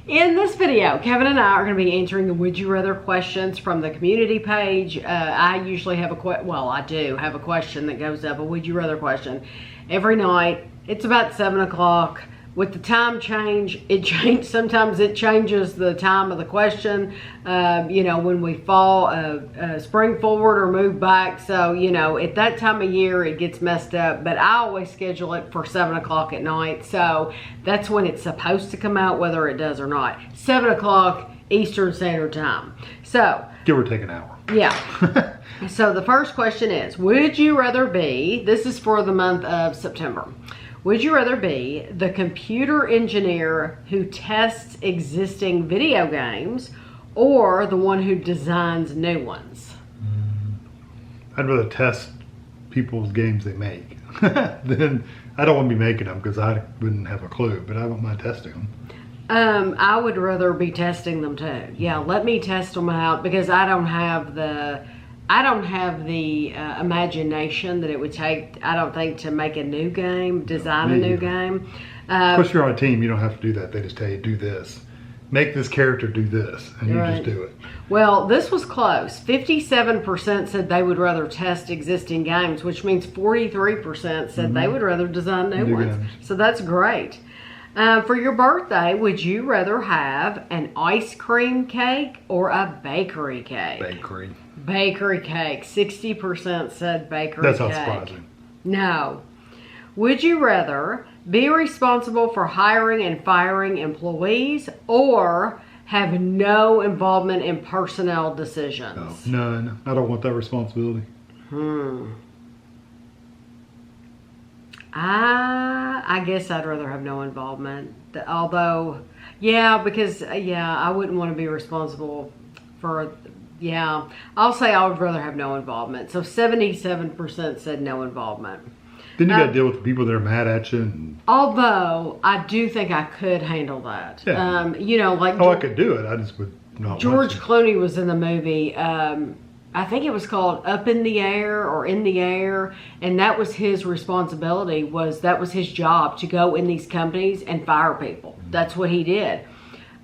In this video, Kevin and I are going to be answering the Would You Rather questions from the community page. I usually have I do have a question that goes up, a Would You Rather question, every night. It's about 7 o'clock. With the time change, sometimes it changes the time of the question, when we fall, spring forward or move back. So, at that time of year, it gets messed up. But I always schedule it for 7 o'clock at night. So that's when it's supposed to come out, whether it does or not. 7 o'clock Eastern Standard Time. So, give or take an hour. Yeah. So the first question is, would you rather be, this is for the month of September, would you rather be the computer engineer who tests existing video games or the one who designs new ones? I'd rather test people's games they make. Then I don't want to be making them because I wouldn't have a clue, but I don't mind testing them. I would rather be testing them too. Yeah, let me test them out because I don't have the imagination that it would take, I don't think, to make a new game, design a new game. Of course, you're on a team, you don't have to do that. They just tell you, do this. Make this character do this, and you just do it. Well, this was close. 57% said they would rather test existing games, which means 43% said they would rather design new ones. Games. So that's great. For your birthday, would you rather have an ice cream cake or a bakery cake? Bakery cake. 60% said bakery cake. That's not surprising. No. Would you rather be responsible for hiring and firing employees or have no involvement in personnel decisions? No, none. I don't want that responsibility. I guess I'd rather have no involvement. Although, because I wouldn't want to be responsible for, I'll say I would rather have no involvement. So 77% said no involvement. Then you got to deal with the people that are mad at you. Although, I do think I could handle that. Yeah. I could do it. I just would not George Clooney was in the movie, I think it was called Up in the Air or In the Air, and that was his responsibility, that was his job, to go in these companies and fire people. That's what he did.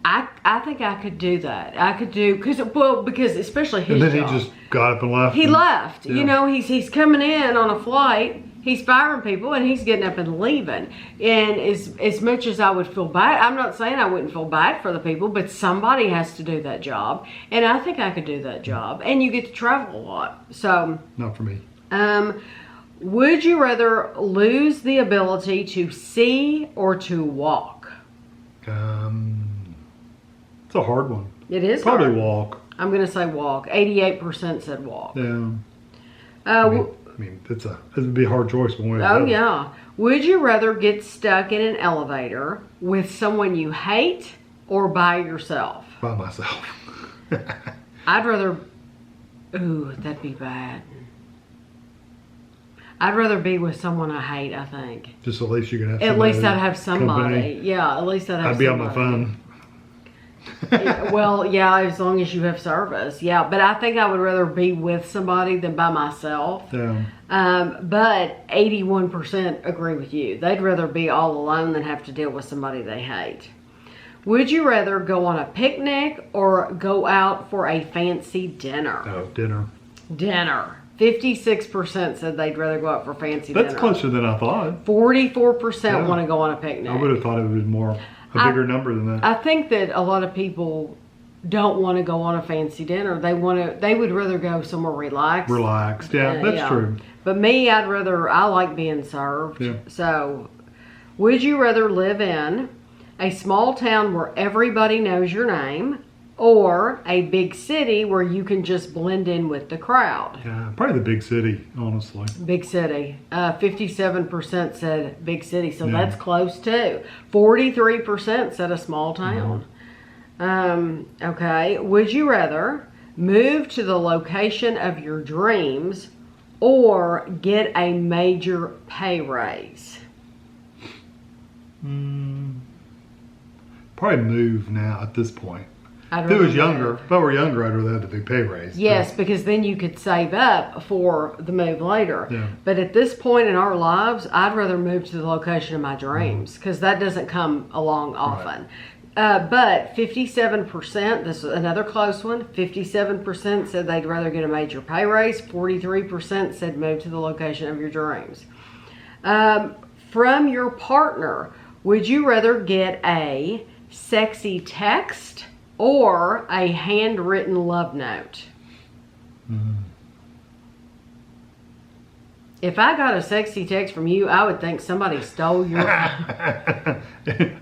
I think I could do that. I could do, because especially his job. And then he just got up and left. He left. Yeah. He's coming in on a flight, he's firing people, and he's getting up and leaving. And as much as I would feel bad, I'm not saying I wouldn't feel bad for the people, but somebody has to do that job. And I think I could do that job. And you get to travel a lot. So. Not for me. Would you rather lose the ability to see or to walk? It's a hard one. It is probably hard. Walk. I'm going to say walk. 88% said walk. Yeah. It would be a hard choice one way or the other. Yeah. Would you rather get stuck in an elevator with someone you hate or by yourself? By myself. I'd rather... Ooh, that'd be bad. I'd rather be with someone I hate, I think. Just at least you can have somebody. At least I'd have somebody. Company. Yeah, at least I'd have somebody. I'd be on my phone. As long as you have service. Yeah, but I think I would rather be with somebody than by myself. Yeah. But 81% agree with you. They'd rather be all alone than have to deal with somebody they hate. Would you rather go on a picnic or go out for a fancy dinner? Oh, dinner. Dinner. 56% said they'd rather go out for fancy dinner. That's closer than I thought. 44% want to go on a picnic. I would have thought it was a bigger number than that. I think that a lot of people don't want to go on a fancy dinner. They would rather go somewhere relaxed. Relaxed, that's true. But me, I like being served. Yeah. So, would you rather live in a small town where everybody knows your name or a big city where you can just blend in with the crowd? Yeah, probably the big city, honestly. Big city. 57% said big city, so that's close too. 43% said a small town. Okay. Would you rather move to the location of your dreams or get a major pay raise? Probably move now at this point. If I were younger, I'd rather have the big pay raise. Yes, because then you could save up for the move later. Yeah. But at this point in our lives, I'd rather move to the location of my dreams because that doesn't come along often. But 57%, this is another close one, 57% said they'd rather get a major pay raise. 43% said move to the location of your dreams. From your partner, would you rather get a sexy text or a handwritten love note? If I got a sexy text from you, I would think somebody stole your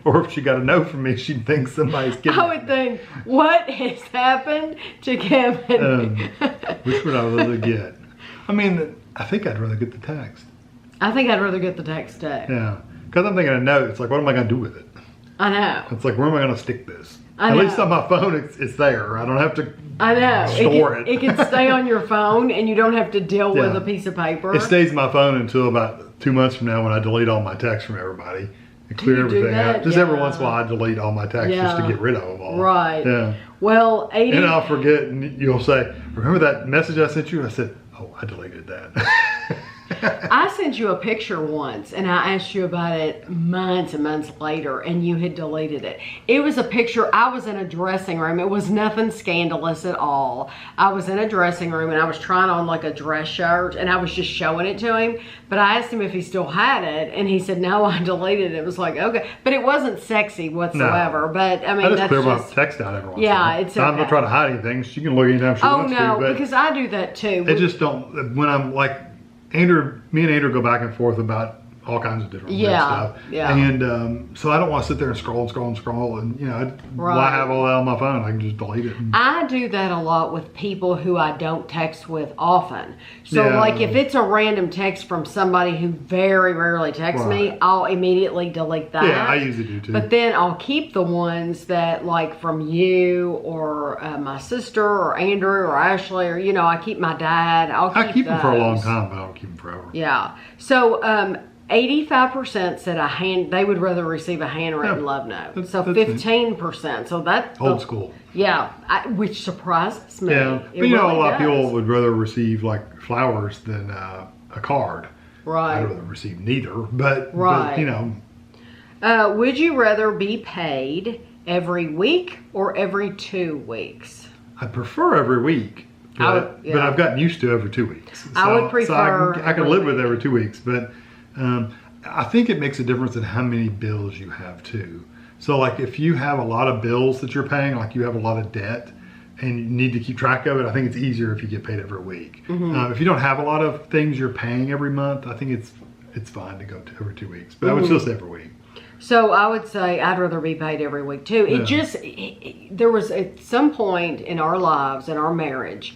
Or if she got a note from me, she'd think somebody's getting I would think, what has happened to Kevin? Which would I rather get? I mean, I think I'd rather get the text. I think I'd rather get the text too. Yeah. Because I'm thinking a note, it's like, what am I going to do with it? I know. It's like, where am I going to stick this? I At know. least on my phone, it's there. I don't have to I know. store it. It can stay on your phone and you don't have to deal with Yeah. a piece of paper. It stays on my phone until about 2 months from now when I delete all my texts from everybody and clear you do everything that? out. Just every Yeah. once in a while, I delete all my texts just to get rid of them all. Right. Yeah. Well, 80... And I'll forget, and you'll say, remember that message I sent you? I said, oh, I deleted that. I sent you a picture once and I asked you about it months and months later and you had deleted it. It was a picture, I was in a dressing room. It was nothing scandalous at all. I was in a dressing room and I was trying on like a dress shirt and I was just showing it to him. But I asked him if he still had it and he said, no, I deleted it. It was like, okay. But it wasn't sexy whatsoever. No. But I mean, I just that's clear just... my text out every once Yeah, in a while. it's I'm okay. not trying to hide anything. She can look anytime she Oh wants no, to. But because I do that too. it just don't, when I'm like, me and Andrew go back and forth about all kinds of different weird stuff. Yeah. And so I don't want to sit there and scroll. And, you know, why Right. have all that on my phone? I can just delete it. I do that a lot with people who I don't text with often. So Yeah. like if it's a random text from somebody who very rarely texts me, Right. I'll immediately delete that. Yeah, I usually do too. But then I'll keep the ones that like from you or my sister or Andrew or Ashley or, you know, I keep my dad. I keep them for a long those. time, but I don't keep them forever. Yeah. So 85% said they would rather receive a handwritten Yeah, love note. that's So neat. 15%. So that's Old school. Yeah, which surprises me. Yeah. It But you know, really a lot of does. people would rather receive like flowers than a card. Right. I'd rather receive neither. But, Right. you know. Would you rather be paid every week or every 2 weeks? I prefer every week. But, yeah. but I've gotten used to every 2 weeks. I would prefer I can every live with week. every 2 weeks, but I think it makes a difference in how many bills you have too. So like if you have a lot of bills that you're paying, like you have a lot of debt and you need to keep track of it, I think it's easier if you get paid every week. Mm-hmm. If you don't have a lot of things you're paying every month, I think it's fine to go to every 2 weeks, but I would Mm-hmm. still say every week. So I would say I'd rather be paid every week too. There was at some point in our lives, in our marriage,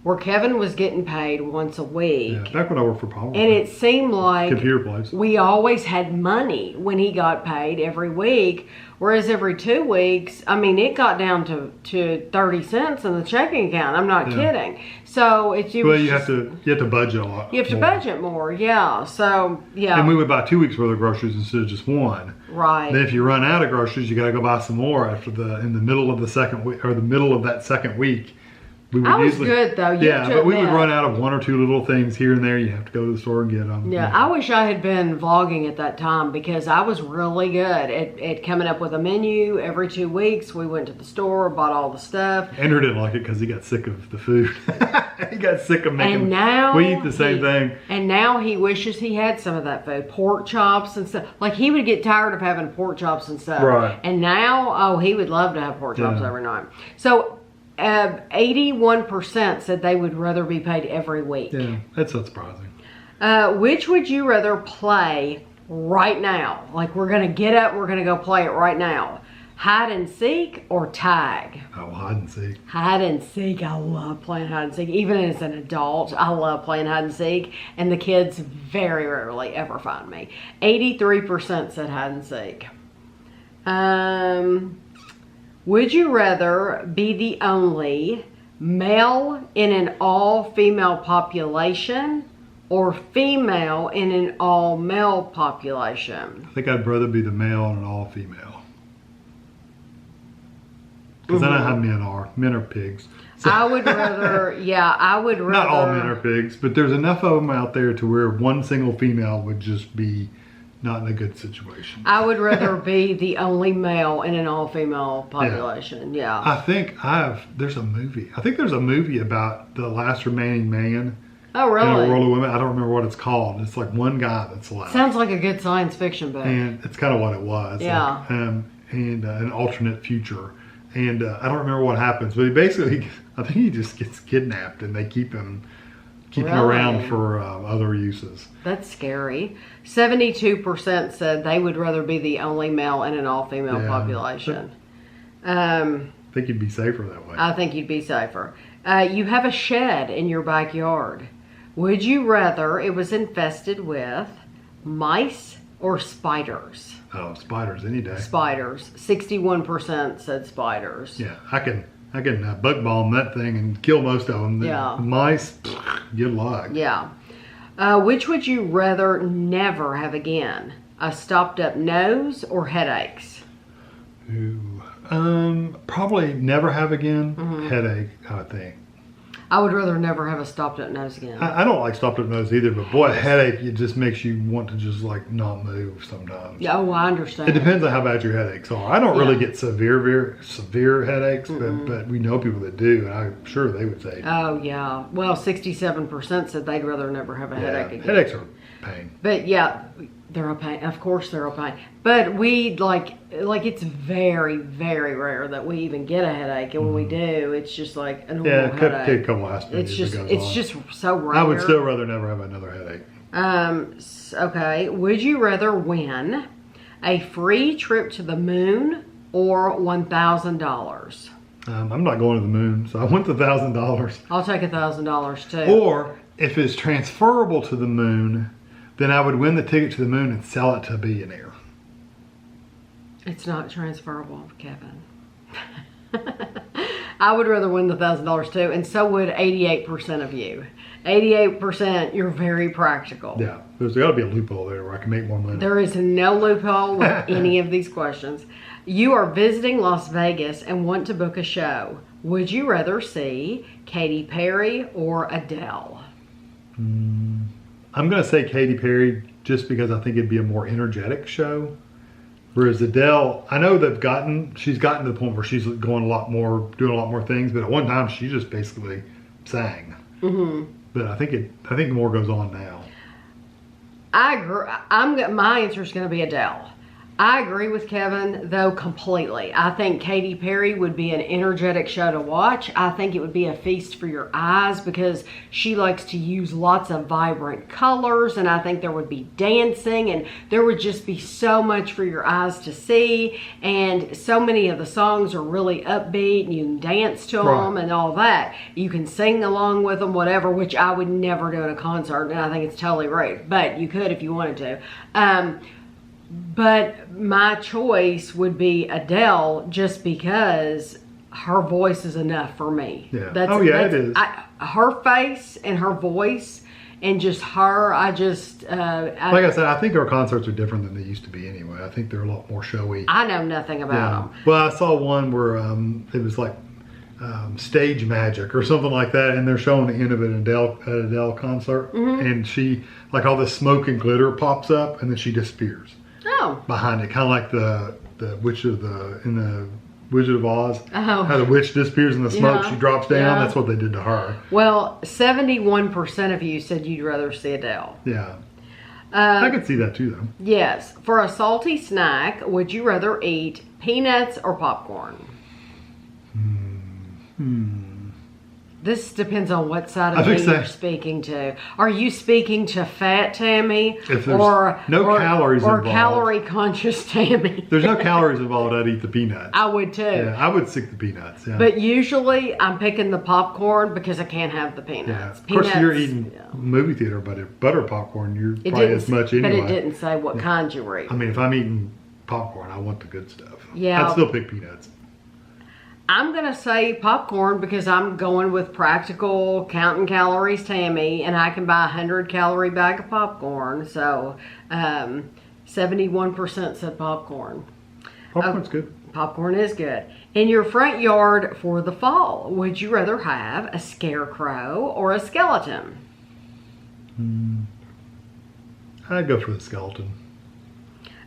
where Kevin was getting paid once a week. Yeah, back when I worked for Paul. And it seemed like Computer place. we always had money when he got paid every week. Whereas every 2 weeks, I mean, it got down to 30 cents in the checking account. I'm not kidding. So it's Well, you have to budget a lot. You have to more. budget more, yeah. So yeah, And we would buy 2 weeks worth of groceries instead of just one. right. Then if you run out of groceries, you got to go buy some more in the middle of the second week or the middle of that second week. We would I was good though. You have to but we would admit. run out of 1 or 2 little things here and there. You have to go to the store and get them. Yeah, I wish I had been vlogging at that time because I was really good at coming up with a menu every 2 weeks. We went to the store, bought all the stuff. Andrew didn't like it because he got sick of the food. He got sick of making. And now we eat the same thing. And now he wishes he had some of that food, pork chops and stuff. Like he would get tired of having pork chops and stuff. Right. And now, oh, he would love to have pork chops Yeah. every night. So 81% said they would rather be paid every week. Yeah, that's not surprising. Which would you rather play right now? Like we're going to get up, we're going to go play it right now. Hide and seek or tag? Oh, hide and seek. Hide and seek. I love playing hide and seek. Even as an adult, I love playing hide and seek. And the kids very rarely ever find me. 83% said hide and seek. Would you rather be the only male in an all-female population or female in an all-male population? I think I'd rather be the male and an all-female. Because I know how men are. Men are pigs. So- I would rather, I would rather. Not all men are pigs, but there's enough of them out there to where one single female would just be not in a good situation. I would rather be the only male in an all-female population. Yeah. I think there's a movie. I think there's a movie about the last remaining man. Oh, really? In a world of women. I don't remember what it's called. It's like one guy that's left. Sounds like a good science fiction book. And it's kind of what it was. Yeah. Like, and an alternate future. And I don't remember what happens, but I think he just gets kidnapped, and they keep him around for other uses. That's scary. 72% said they would rather be the only male in an all-female population. I think you'd be safer that way. I think you'd be safer. You have a shed in your backyard. Would you rather it was infested with mice or spiders? Oh, spiders any day. Spiders. 61% said spiders. Yeah, I can bug bomb that thing and kill most of them. Yeah. The mice, good luck. Yeah. Which would you rather never have again? A stopped up nose or headaches? Ooh, probably never have again. Headache, I would think. I would rather never have a stopped up nose again. I don't like stopped up nose either, but boy, a headache, it just makes you want to just like not move sometimes. Yeah, oh, I understand. It depends on how bad your headaches are. I don't really get severe headaches, but we know people that do, and I'm sure they would say. Oh, yeah. Well, 67% said they'd rather never have a headache again. Headaches are pain. But yeah, they're a pain. Of course they're a pain. But we like it's very, very rare that we even get a headache. And when we do, it's just like a normal headache. Take a couple aspirin. It's just so rare. I would still rather never have another headache. Okay. Would you rather win a free trip to the moon or $1,000? I'm not going to the moon, so I want the $1,000. I'll take $1,000 too. Or if it's transferable to the moon, then I would win the ticket to the moon and sell it to a billionaire. It's not transferable, Kevin. I would rather win the $1,000 too, and so would 88% of you. 88%, you're very practical. Yeah, there's got to be a loophole there where I can make more money. There is no loophole with any of these questions. You are visiting Las Vegas and want to book a show. Would you rather see Katy Perry or Adele? I'm going to say Katy Perry just because I think it'd be a more energetic show. Whereas Adele, I know she's gotten to the point where she's doing a lot more things, but at one time she just basically sang. But I think more goes on now. I agree. My answer is going to be Adele. I agree with Kevin, though, completely. I think Katy Perry would be an energetic show to watch. I think it would be a feast for your eyes because she likes to use lots of vibrant colors, and I think there would be dancing, and there would just be so much for your eyes to see, and so many of the songs are really upbeat, and you can dance to them and all that. You can sing along with them, whatever, which I would never do in a concert, and I think it's totally right, but you could if you wanted to. But my choice would be Adele just because her voice is enough for me. Yeah. It is. Her face and her voice and just her, like I said, I think our concerts are different than they used to be anyway. I think they're a lot more showy. I know nothing about them. Well, I saw one where it was like stage magic or something like that, and they're showing the end of an Adele concert, and she, like all this smoke and glitter pops up, and then she disappears. Oh. Behind it, kind of like the witch in the Wizard of Oz. Oh. How the witch disappears in the smoke, she drops down. Yeah. That's what they did to her. Well, 71% of you said you'd rather see Adele. Yeah. I could see that too, though. Yes. For a salty snack, would you rather eat peanuts or popcorn? This depends on what side of me you're speaking to. Are you speaking to fat Tammy or calories or involved, calorie conscious Tammy? There's no calories involved. I'd eat the peanuts. I would too. Yeah, I would stick the peanuts. Yeah. But usually I'm picking the popcorn because I can't have the peanuts. Yeah. Of course, you're eating movie theater butter popcorn. You're probably as much anyway. But it didn't say what kind you were eating. I mean, if I'm eating popcorn, I want the good stuff. Yeah. I'd still pick peanuts. I'm going to say popcorn because I'm going with practical counting calories Tammy, and I can buy a 100-calorie bag of popcorn. So 71% said popcorn. Popcorn's good. Popcorn is good. In your front yard for the fall, would you rather have a scarecrow or a skeleton? I'd go for the skeleton.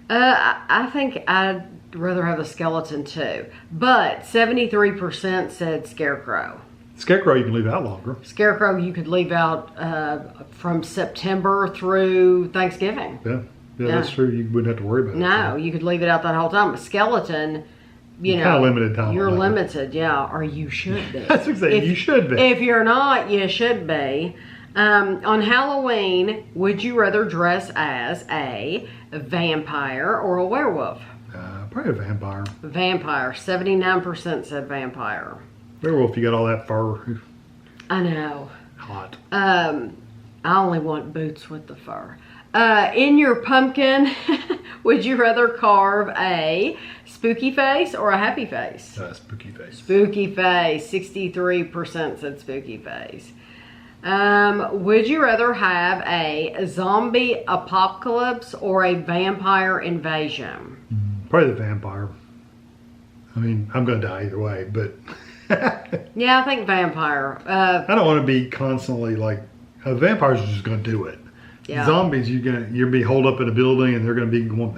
I think I'd rather have a skeleton too. But 73% said scarecrow. Scarecrow you can leave out longer. Scarecrow you could leave out from September through Thanksgiving. Yeah, that's true. You wouldn't have to worry about it. No, you could leave it out that whole time. A skeleton, you know, kind of limited time. You're limited, yeah, or you should be. That's exactly. You should be. If you're not, you should be. On Halloween, would you rather dress as a vampire or a werewolf? Probably a vampire. Vampire. 79% said vampire. Werewolf, you got all that fur. I know. Hot. I only want boots with the fur. In your pumpkin, would you rather carve a spooky face or a happy face? Spooky face. Spooky face. 63% said spooky face. Would you rather have a zombie apocalypse or a vampire invasion? Probably the vampire. I mean, I'm going to die either way, but... Yeah, I think vampire. I don't want to be constantly like... vampires are just going to do it. Yeah. Zombies, you'll be holed up in a building and they're going to be going,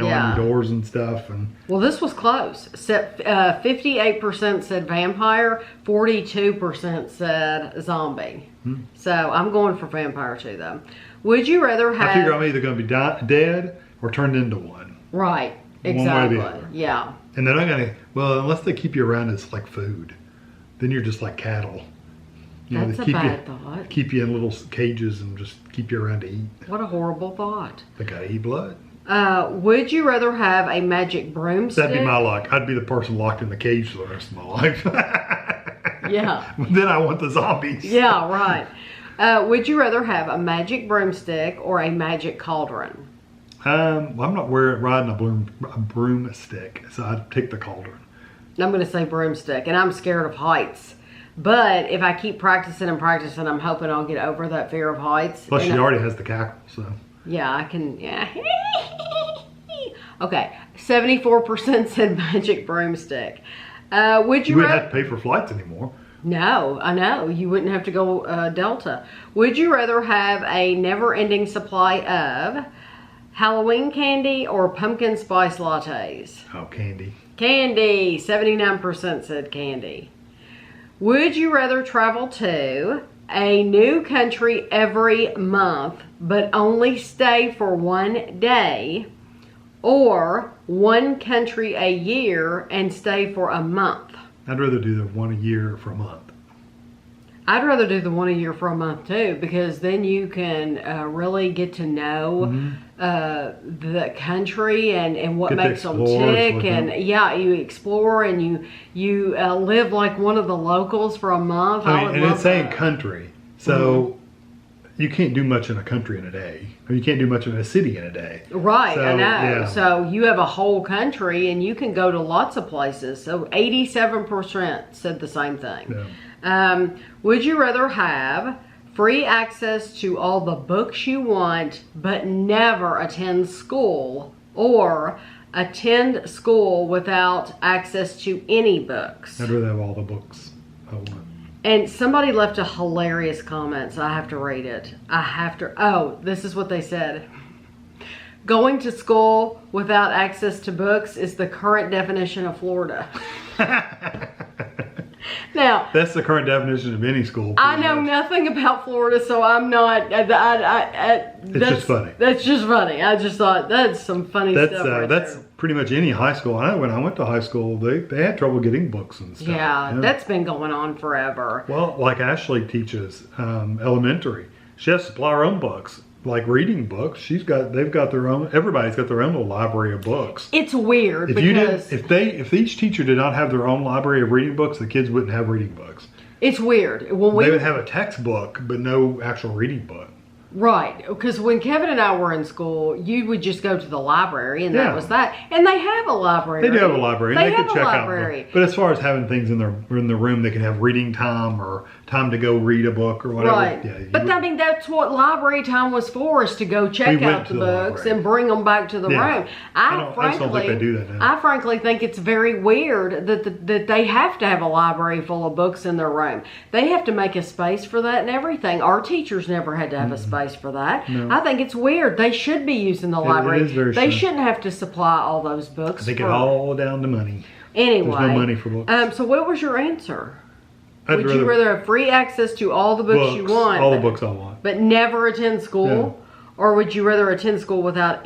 on your doors and stuff. And well, this was close. 58% said vampire, 42% said zombie. So I'm going for vampire too, though. Would you rather have? I figure I'm either going to be dead or turned into one. Right. Exactly. One way or the other. Yeah. And they're not going to. Well, unless they keep you around as like food, then you're just like cattle. That's a bad thought. Keep you in little cages and just keep you around to eat. What a horrible thought. They gotta eat blood. Would you rather have a magic broomstick? That'd be my luck. I'd be the person locked in the cage for the rest of my life. Yeah. Then I want the zombies. Yeah, right. Would you rather have a magic broomstick or a magic cauldron? I'm not riding a broomstick, so I'd take the cauldron. I'm going to say broomstick, and I'm scared of heights. But if I keep practicing and practicing, I'm hoping I'll get over that fear of heights. Plus, she already has the cackle, so. Yeah, I can, yeah. Okay, 74% said magic broomstick. Would you wouldn't have to pay for flights anymore. No, I know. You wouldn't have to go Delta. Would you rather have a never-ending supply of Halloween candy or pumpkin spice lattes? Oh, candy. Candy. 79% said candy. Would you rather travel to a new country every month, but only stay for 1 day, or one country a year and stay for a month? I'd rather do the one a year for a month. I'd rather do the one a year for a month too, because then you can really get to know the country and what makes them tick, and yeah, you explore and you live like one of the locals for a month. I mean, and it's saying country, so you can't do much in a country in a day, or you can't do much in a city in a day. Right, so, I know. Yeah. So you have a whole country, and you can go to lots of places. So 87% said the same thing. Yeah. Would you rather have free access to all the books you want, but never attend school, or attend school without access to any books? I'd rather have all the books I want. And somebody left a hilarious comment, so I have to read it. Oh, this is what they said. Going to school without access to books is the current definition of Florida. Now, that's the current definition of any school. I know nothing about Florida, so I'm not. It's just funny. That's just funny. I just thought that's some funny stuff. That's pretty much any high school. I know when I went to high school, they had trouble getting books and stuff. Yeah, that's been going on forever. Well, like Ashley teaches elementary, she has to supply her own books. Like reading books, they've got their own. Everybody's got their own little library of books. It's weird if each teacher did not have their own library of reading books, the kids wouldn't have reading books. It's weird. They would have a textbook, but no actual reading book. Right, because when Kevin and I were in school, you would just go to the library, and that was that. And they have a library. They do have a library. They could have check a library. out. But as far as having things in the room, they can have reading time or time to go read a book or whatever. Right. Yeah, but I mean, that's what library time was for, is to go check out the books and bring them back to the room. I just don't think they do that now. I frankly think it's very weird that they have to have a library full of books in their room. They have to make a space for that and everything. Our teachers never had to have a space space for that. No. I think it's weird. They should be using the library. It is very they strange. shouldn't have to supply all those books. I think it all down to money. Anyway. There's no money for books. So what was your answer? I'd Would you rather have free access to all the books you want? All the books I want. But never attend school? Yeah. Or would you rather attend school without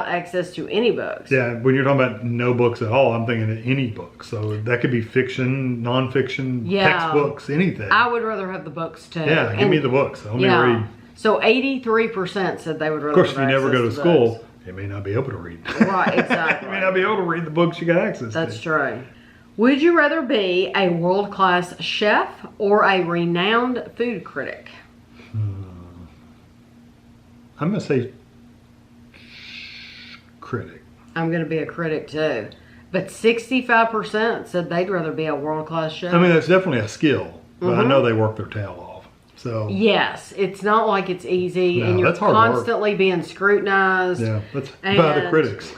access to any books? Yeah, when you're talking about no books at all, I'm thinking of any book. So that could be fiction, nonfiction, textbooks, anything. I would rather have the books too. Yeah, give me the books. Let me read. So 83% said they would rather. Of course, if you never go to school, books. you may not be able to read. Right, exactly. You may not be able to read the books you got access to. That's true. Would you rather be a world-class chef or a renowned food critic? I'm going to say critic. I'm going to be a critic too. But 65% said they'd rather be a world-class chef. I mean, that's definitely a skill, but I know they work their tail off. So yes, it's not like it's easy, No, and you're that's hard work. constantly being scrutinized. yeah, that's by the critics.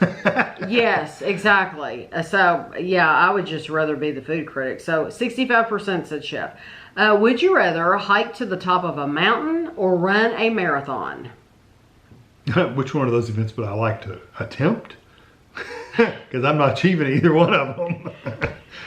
Yes, exactly. So, yeah, I would just rather be the food critic. So, 65% said chef. Would you rather hike to the top of a mountain or run a marathon? Which one of those events would I like to attempt? Because I'm not achieving either one of them.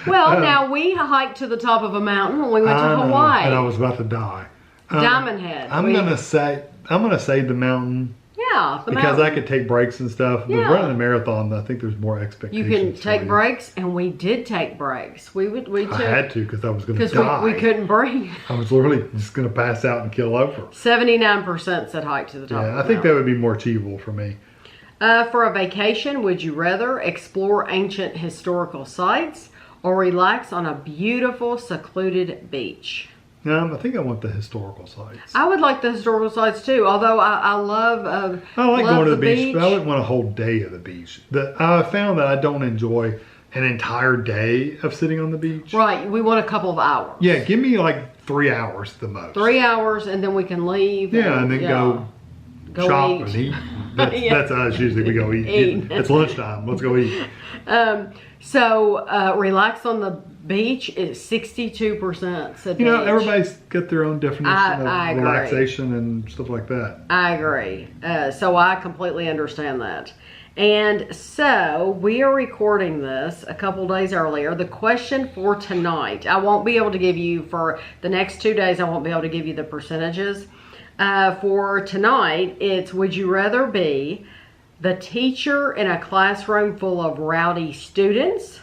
Well, now we hiked to the top of a mountain when we went to I know, Hawaii. and I was about to die. Diamond Head. I'm gonna say the mountain. Yeah, the Because mountain. I could take breaks and stuff. But Yeah. running a marathon, I think there's more You expectations. can for take you. breaks, and we did take breaks. We took I had to because I was going to because die. we couldn't breathe. I was literally just going to pass out and kill over. 79% said hike to the top. Yeah, of I the think that mountain. would be more achievable for me. For a vacation, would you rather explore ancient historical sites or relax on a beautiful, secluded beach? I think I want the historical sites. I would like the historical sites too, although I love I like love going to the beach, but I wouldn't want a whole day of the beach. I found that I don't enjoy an entire day of sitting on the beach. Right, we want a couple of hours. Yeah, give me like 3 hours the most. 3 hours, and then we can leave. Yeah, and then go shop eat. and eat. That's, Yeah. that's us usually. We go eat. Eat. It's lunchtime. Let's go eat. So relax on the beach is 62% said You know, beach. everybody's got their own definition I of agree. relaxation and stuff like that. I agree. So I completely understand that. And so we are recording this a couple days earlier. The question for tonight, I won't be able to give you for the next 2 days, I won't be able to give you the percentages. For tonight, it's would you rather be the teacher in a classroom full of rowdy students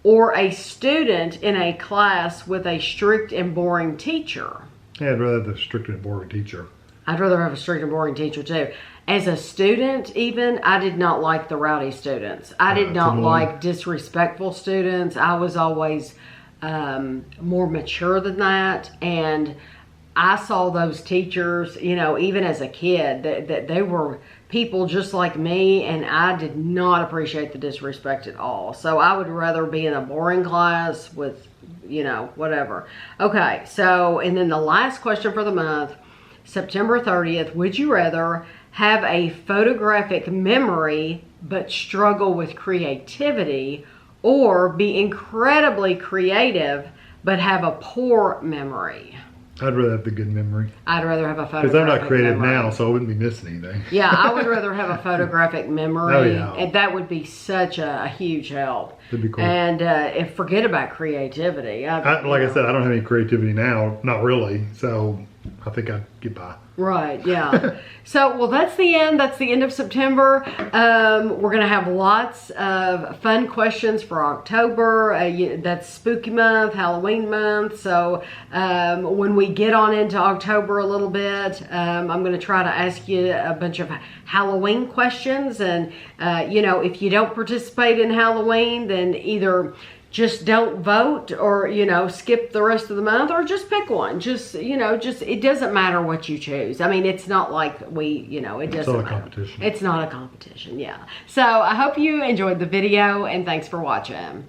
or a student in a class with a strict and boring teacher? Yeah, I'd rather have the strict and boring teacher. I'd rather have a strict and boring teacher too. As a student, even, I did not like the rowdy students. I did not annoying. like disrespectful students. I was always more mature than that. And I saw those teachers, you know, even as a kid, that they were people just like me, and I did not appreciate the disrespect at all. So I would rather be in a boring class with, you know, whatever. Okay, so, and then the last question for the month, September 30th, would you rather have a photographic memory but struggle with creativity, or be incredibly creative but have a poor memory? I'd rather have the good memory. I'd rather have a photographic Because I'm not creative memory. now, so I wouldn't be missing anything. Yeah, I would rather have a photographic memory. Oh, yeah. And that would be such a huge help. That'd be cool. And forget about creativity. Like I said, I don't have any creativity now. Not really. So I think I'd get by. Right, yeah. So, well, that's the end. That's the end of September. We're going to have lots of fun questions for October. That's spooky month, Halloween month. So, when we get on into October a little bit, I'm going to try to ask you a bunch of Halloween questions. And, you know, if you don't participate in Halloween, then either just don't vote, or, you know, skip the rest of the month, or just pick one. Just, you know, it doesn't matter what you choose. I mean, it's not like you know, it doesn't matter. It's not a competition. It's not a competition, yeah. So I hope you enjoyed the video, and thanks for watching.